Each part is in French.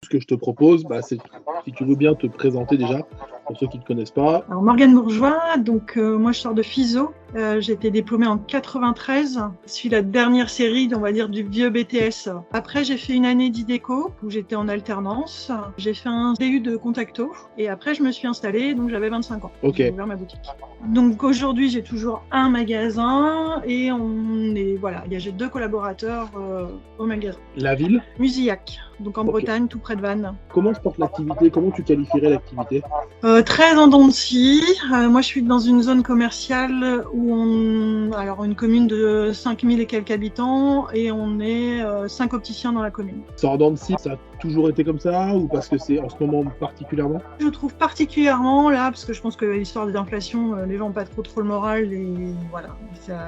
Ce que je te propose, c'est si tu veux bien te présenter déjà, pour ceux qui ne te connaissent pas. Alors Morgane Bourgeois, donc moi je sors de FISO, j'ai été diplômée en 93, je suis la dernière série, on va dire, du vieux BTS. Après j'ai fait une année d'IDECO où j'étais en alternance, j'ai fait un DU de Contacto et après je me suis installée, donc j'avais 25 ans. Ok. J'ai ouvert ma boutique. Donc aujourd'hui j'ai toujours un magasin et j'ai 2 collaborateurs au magasin. La ville. Musillac, donc en Bretagne, tout près de Vannes. Comment se porte l'activité? Comment tu qualifierais l'activité? Très en dents de scie. Moi, je suis dans une zone commerciale où une commune de 5000 et quelques habitants et on est 5 opticiens dans la commune. C'est en dents de scie, ça a toujours été comme ça ou parce que c'est en ce moment particulièrement? Je trouve particulièrement là, parce que je pense que l'histoire de l'inflation, les gens n'ont pas trop le moral et voilà,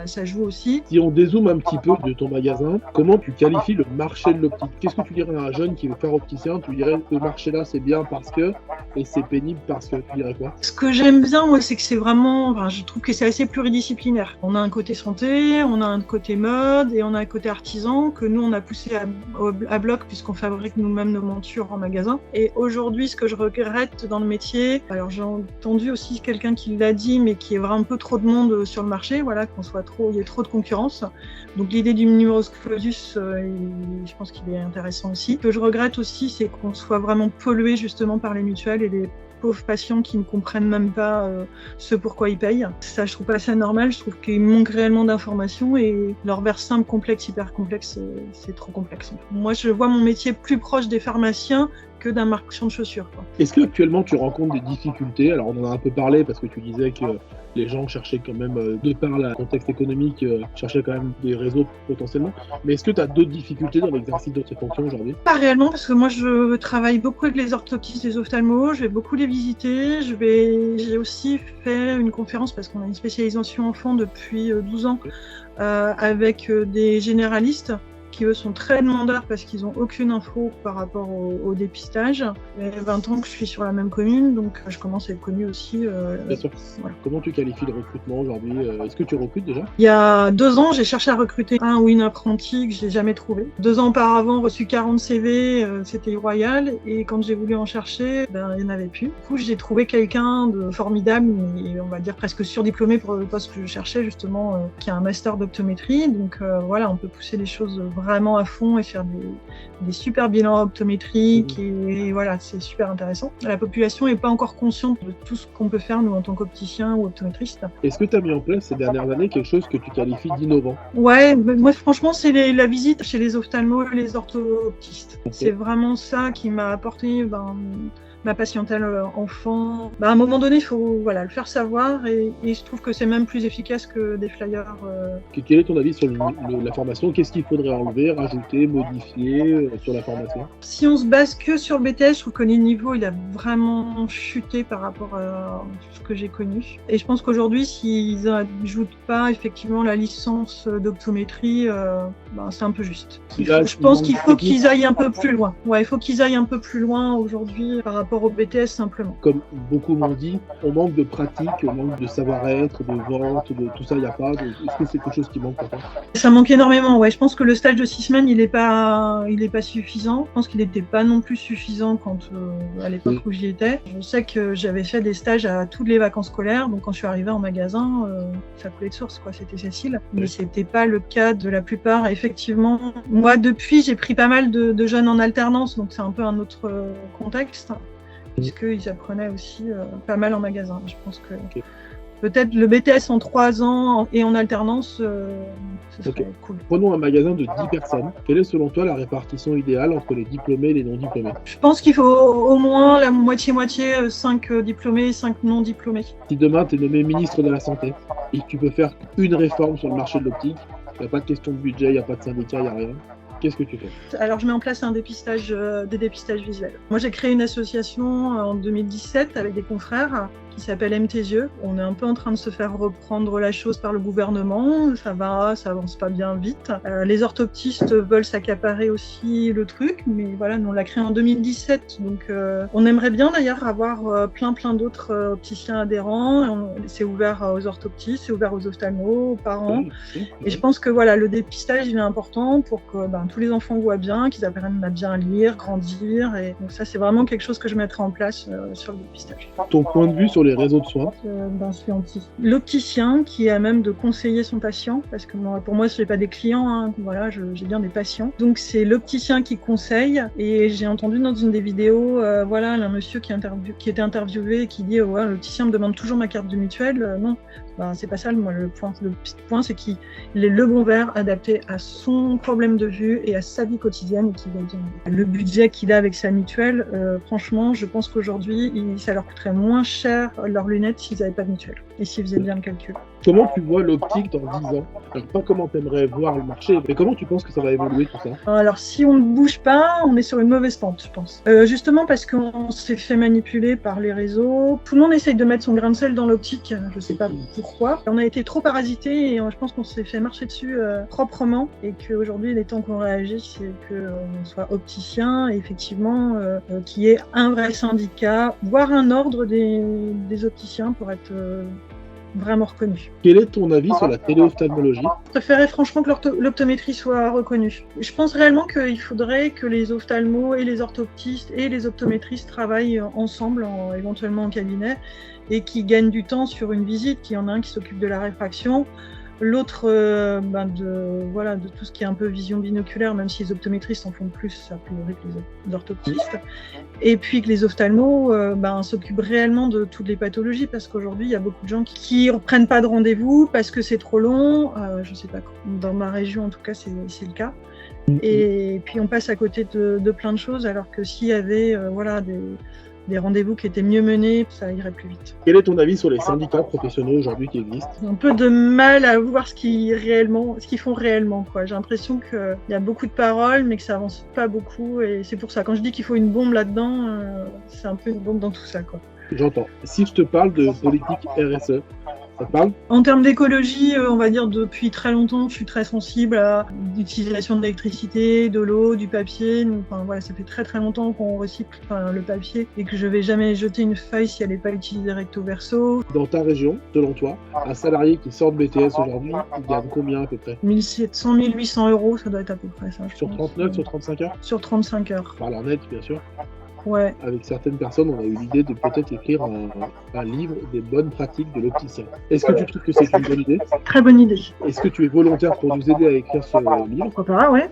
ça joue aussi. Si on dézoome un petit peu de ton magasin, comment tu qualifies le marché de l'optique? Qu'est-ce que tu dirais à un jeune qui veut faire opticien? Tu dirais ce marché-là c'est bien parce que, et c'est pénible parce que, tu dirais quoi? Ce que j'aime bien, moi, c'est que c'est vraiment, je trouve que c'est assez pluridisciplinaire. On a un côté santé, on a un côté mode et on a un côté artisan que nous, on a poussé à bloc puisqu'on fabrique nous-mêmes nos montures en magasin. Et aujourd'hui, ce que je regrette dans le métier, alors j'ai entendu aussi quelqu'un qui l'a dit, mais qui est vraiment un peu trop de monde sur le marché, voilà, il y a trop de concurrence. Donc l'idée du numerus clausus, je pense qu'il est intéressant aussi. Ce que je regrette aussi, c'est qu'on soit vraiment pollué justement par les mutuelles et les pauvres patients qui ne comprennent même pas ce pourquoi ils payent. Ça, je trouve pas ça normal. Je trouve qu'il manque réellement d'informations et leur vers simple, complexe, hyper complexe, c'est trop complexe. Moi, je vois mon métier plus proche des pharmaciens que d'un marchand de chaussures, quoi. Est-ce que actuellement tu rencontres des difficultés? Alors on en a un peu parlé parce que tu disais que les gens cherchaient quand même, de par le contexte économique, cherchaient quand même des réseaux potentiellement. Mais est-ce que tu as d'autres difficultés dans l'exercice de tes fonctions aujourd'hui? Pas réellement, parce que moi je travaille beaucoup avec les orthoptistes, les ophtalmos, je vais beaucoup les visiter. J'ai aussi fait une conférence parce qu'on a une spécialisation enfant depuis 12 ans avec des généralistes qui eux sont très demandeurs parce qu'ils n'ont aucune info par rapport au dépistage. Il y a 20 ans que je suis sur la même commune, donc je commence à être connue aussi. Bien sûr. Voilà. Comment tu qualifies le recrutement aujourd'hui? Est-ce que tu recrutes déjà? Il y a 2 ans, j'ai cherché à recruter un ou une apprentie que j'ai jamais trouvé. 2 ans auparavant, reçu 40 CV, c'était royal, et quand j'ai voulu en chercher, il n'y en avait plus. Du coup, j'ai trouvé quelqu'un de formidable, mais on va dire presque surdiplômé pour le poste que je cherchais justement, qui a un master d'optométrie. Donc voilà, on peut pousser les choses vraiment à fond et faire des super bilans optométriques et voilà, c'est super intéressant. La population n'est pas encore consciente de tout ce qu'on peut faire nous en tant qu'opticien ou optométriste. Est-ce que tu as mis en place ces dernières années quelque chose que tu qualifies d'innovant? Ouais, moi franchement c'est la visite chez les ophtalmos et les orthoptistes. Okay. C'est vraiment ça qui m'a apporté ma patientèle enfant. À un moment donné, il faut le faire savoir et je trouve que c'est même plus efficace que des flyers. Quel est ton avis sur la formation? Qu'est-ce qu'il faudrait enlever, rajouter, modifier sur la formation? Si on se base que sur le BTS, je trouve que le niveau il a vraiment chuté par rapport à ce que j'ai connu. Et je pense qu'aujourd'hui, s'ils n'ajoutent pas effectivement la licence d'optométrie, c'est un peu juste. Je pense qu'il faut qu'ils aillent un peu plus loin. Ouais, il faut qu'ils aillent un peu plus loin aujourd'hui par rapport au BTS simplement. Comme beaucoup m'ont dit, on manque de pratique, on manque de savoir-être, de vente, de tout ça, il n'y a pas. Est-ce que c'est quelque chose qui manque pour toi? Ça manque énormément, ouais. Je pense que le stage de 6 semaines, il est pas suffisant. Je pense qu'il n'était pas non plus suffisant quand à l'époque où j'y étais. Je sais que j'avais fait des stages à toutes les vacances scolaires, donc quand je suis arrivée en magasin, ça coulait de source, quoi. C'était facile. Mais c'était pas le cas de la plupart. Effectivement, moi depuis, j'ai pris pas mal de jeunes en alternance, donc c'est un peu un autre contexte. Puisqu'ils apprenaient aussi pas mal en magasin. Je pense que peut-être le BTS en 3 ans et en alternance, ce serait cool. Prenons un magasin de 10 personnes. Quelle est selon toi la répartition idéale entre les diplômés et les non-diplômés? Je pense qu'il faut au moins la moitié-moitié, 5 diplômés et 5 non-diplômés. Si demain tu es nommé ministre de la Santé et que tu peux faire une réforme sur le marché de l'optique, il n'y a pas de question de budget, il n'y a pas de syndicat, il n'y a rien. Qu'est-ce que tu fais? Alors, je mets en place des dépistages visuels. Moi, j'ai créé une association en 2017 avec des confrères qui s'appelle Aime tes yeux. On est un peu en train de se faire reprendre la chose par le gouvernement. Ça avance pas bien vite. Les orthoptistes veulent s'accaparer aussi le truc, mais voilà, nous on l'a créé en 2017, donc on aimerait bien d'ailleurs avoir plein d'autres opticiens adhérents. C'est ouvert aux orthoptistes, c'est ouvert aux ophtalmos, aux parents. Et je pense que voilà, le dépistage il est important pour que tous les enfants voient bien, qu'ils apprennent à bien lire, grandir. Et donc ça, c'est vraiment quelque chose que je mettrai en place sur le dépistage. Ton point de vue sur les réseaux de soins? Je suis l'opticien qui est à même de conseiller son patient, parce que pour moi, ce n'est pas des clients, hein, voilà, j'ai bien des patients. Donc c'est l'opticien qui conseille. Et j'ai entendu dans une des vidéos, voilà, un monsieur qui était interviewé et qui dit ouais, l'opticien me demande toujours ma carte de mutuelle. Non. C'est pas ça, moi, le point, c'est qu'il est le bon verre adapté à son problème de vue et à sa vie quotidienne et qui va bien. Le budget qu'il a avec sa mutuelle, franchement, je pense qu'aujourd'hui, ça leur coûterait moins cher leurs lunettes s'ils n'avaient pas de mutuelle et s'ils faisaient bien le calcul. Comment tu vois l'optique dans 10 ans? Alors, pas comment tu aimerais voir le marché, mais comment tu penses que ça va évoluer tout ça? Alors, si on ne bouge pas, on est sur une mauvaise pente, je pense. Justement parce qu'on s'est fait manipuler par les réseaux. Tout le monde essaye de mettre son grain de sel dans l'optique, je ne sais pas pourquoi. On a été trop parasités et je pense qu'on s'est fait marcher dessus proprement et qu'aujourd'hui, il est temps qu'on réagisse et qu'on soit opticien et effectivement qu'il y ait un vrai syndicat, voire un ordre des opticiens pour être vraiment reconnu. Quel est ton avis sur la téléophtalmologie? Je préférerais franchement que l'optométrie soit reconnue. Je pense réellement qu'il faudrait que les ophtalmos et les orthoptistes et les optométristes travaillent ensemble, éventuellement en cabinet, et qui gagnent du temps sur une visite, qu'il y en a un qui s'occupe de la réfraction, l'autre de tout ce qui est un peu vision binoculaire, même si les optométristes en font plus a priori que les orthoptistes, et puis que les ophtalmos s'occupent réellement de toutes les pathologies, parce qu'aujourd'hui il y a beaucoup de gens qui ne prennent pas de rendez-vous parce que c'est trop long, je ne sais pas, dans ma région en tout cas c'est le cas, et puis on passe à côté de plein de choses, alors que s'il y avait des rendez-vous qui étaient mieux menés, ça irait plus vite. Quel est ton avis sur les syndicats professionnels aujourd'hui qui existent? J'ai un peu de mal à voir ce qu'ils font réellement, quoi. J'ai l'impression qu'il y a beaucoup de paroles, mais que ça avance pas beaucoup. Et c'est pour ça, quand je dis qu'il faut une bombe là-dedans, c'est un peu une bombe dans tout ça, quoi. J'entends. Si je te parle de politique RSE, ça te parle? En termes d'écologie, on va dire depuis très longtemps, je suis très sensible à l'utilisation de l'électricité, de l'eau, du papier. Enfin, voilà, ça fait très longtemps qu'on recycle le papier et que je vais jamais jeter une feuille si elle n'est pas utilisée recto verso. Dans ta région, selon toi, un salarié qui sort de BTS aujourd'hui, il gagne combien à peu près? 1700, 1800 euros, ça doit être à peu près ça. Sur 39, sur 35 heures? Sur 35 heures. Par la net, bien sûr. Ouais. Avec certaines personnes, on a eu l'idée de peut-être écrire un livre des bonnes pratiques de l'opticien. Est-ce que tu trouves que c'est une bonne idée? Très bonne idée. Est-ce que tu es volontaire pour nous aider à écrire ce livre? Pourquoi pas, ouais.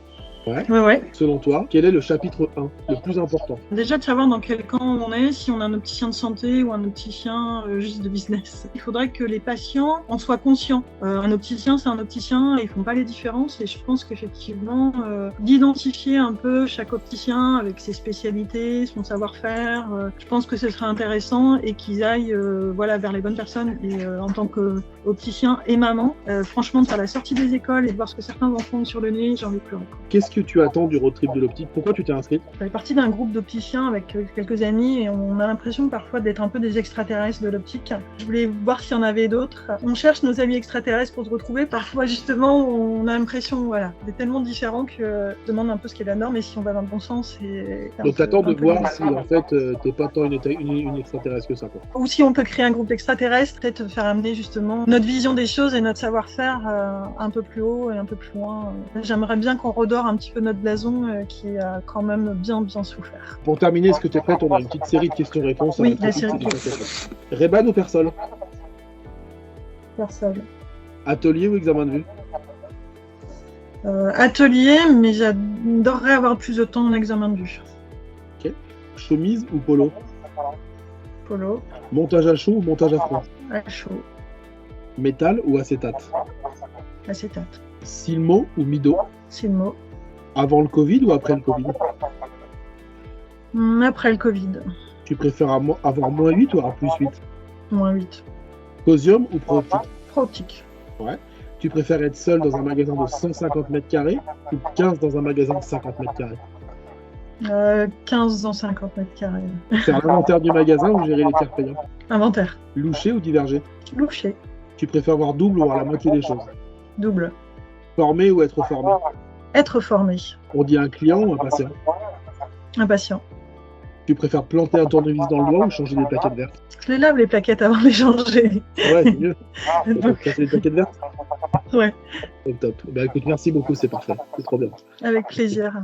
Ouais. Selon toi, quel est le chapitre 1, le plus important? Déjà de savoir dans quel camp on est, si on a un opticien de santé ou un opticien juste de business. Il faudrait que les patients en soient conscients. Un opticien, c'est un opticien et ils font pas les différences. Et je pense qu'effectivement, d'identifier un peu chaque opticien avec ses spécialités, son savoir-faire, je pense que ce serait intéressant et qu'ils aillent vers les bonnes personnes. Et en tant qu'opticien et maman, franchement, de faire la sortie des écoles et de voir ce que certains enfants ont sur le nez, j'ai envie de pleurer. Qu'est-ce que tu attends du road trip de l'optique? Pourquoi tu t'es inscrite? Je fais partie d'un groupe d'opticiens avec quelques amis et on a l'impression parfois d'être un peu des extraterrestres de l'optique. Je voulais voir s'il y en avait d'autres. On cherche nos amis extraterrestres pour se retrouver. Parfois, justement, on a l'impression, d'être tellement différents que on demande un peu ce qui est la norme et si on va dans le bon sens. Donc t'attends de voir si en fait t'es pas tant une extraterrestre que ça, quoi. Ou si on peut créer un groupe d'extraterrestres, peut-être faire amener justement notre vision des choses et notre savoir-faire un peu plus haut et un peu plus loin. J'aimerais bien qu'on redore un petit peu notre blason qui a quand même bien souffert. Pour terminer, est-ce que tu es prête? On a une petite série de questions-réponses. Oui, la série de questions. Ray-Ban ou Persol? Persol. Atelier ou examen de vue? Atelier, mais j'adorerais avoir plus de temps en examen de vue. Ok. Chemise ou polo? Polo. Montage à chaud ou montage à froid? À chaud. Métal ou acétate? Acétate. Silmo ou Mido? Silmo. Avant le Covid ou après le Covid? Après le Covid. Tu préfères avoir moins 8 ou avoir plus 8? Moins 8. Cosium ou Pro-Optique? Pro-Optique. Ouais. Tu préfères être seul dans un magasin de 150 mètres carrés ou 15 dans un magasin de 50 mètres carrés? 15 dans 50 mètres carrés. Faire l'inventaire du magasin ou gérer les tiers payants? Inventaire. Loucher ou diverger? Loucher. Tu préfères voir double ou voir la moitié des choses? Double. Former ou être formé? Être formé. On dit un client ou un patient? Impatient. Tu préfères planter un tournevis dans le doigt ou changer des plaquettes vertes? Je les lave les plaquettes avant de les changer. Ouais, c'est mieux. Donc, passer les plaquettes vertes? Ouais, Top. Bah écoute, merci beaucoup, c'est parfait. C'est trop bien. avec plaisir.